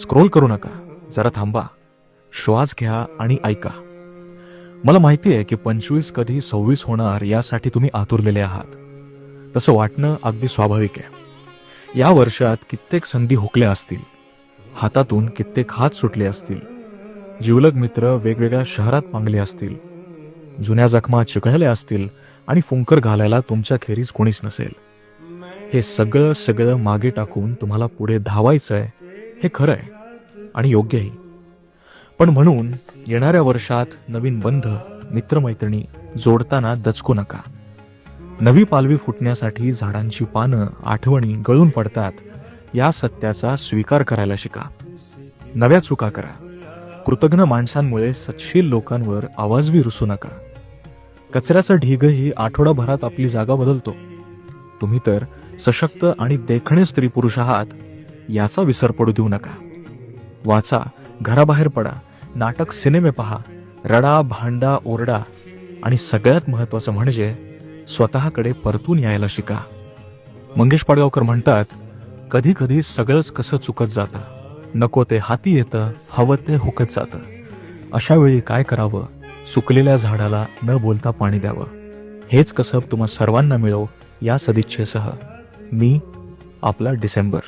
Scroll करू नका, जरा थांबा, श्वास घ्या आणि ऐका. मला माहिती आहे की 25 कधी 26 होणार यासाठी तुम्ही आतुरलेले आहात. तसं वाटणं अगदी स्वाभाविक आहे. या वर्षात कित्येक संधी हुकल्या असतील, हातातून कित्येक हात सुटले असतील, जिवलग मित्र वेगवेगळ्या शहरात पांगले असतील, जुन्या जखमा चिघळल्या असतील आणि फुंकर घालायला तुमच्या खेरीज कोणीच नसेल. हे सगळं मागे टाकून तुम्हाला पुढे धावायचंय हे खरं आहे आणि योग्यही. पण म्हणून येणाऱ्या वर्षात नवीन बंध, मित्रमैत्रिणी जोडताना दचकू नका. नवी पालवी फुटण्यासाठी झाडांची पानं, आठवणी गळून पडतात या सत्याचा स्वीकार करायला शिका. नव्या चुका करा. कृतज्ञ माणसांमुळे सच्छील लोकांवर आवाजवी रुसू नका. कचऱ्याचा ढीगही आठवडाभरात आपली जागा बदलतो. तुम्ही तर सशक्त आणि देखणे स्त्री पुरुष आहात याचा विसर पडू देऊ नका. वाचा, घराबाहेर पडा, नाटक सिनेमे पहा, रडा, भांडा, ओरडा आणि सगळ्यात महत्वाचं म्हणजे स्वतःकडे परतून यायला शिका. मंगेश पाडगावकर म्हणतात, कधी कधी सगळंच कसं चुकत जातं, नको ते हाती येतं, हवं ते हुकत जातं. अशा वेळी काय करावं? सुकलेल्या झाडाला न बोलता पाणी द्यावं. हेच कसब तुम्हा सर्वांना मिळो या सदिच्छेसह मी आपला डिसेंबर.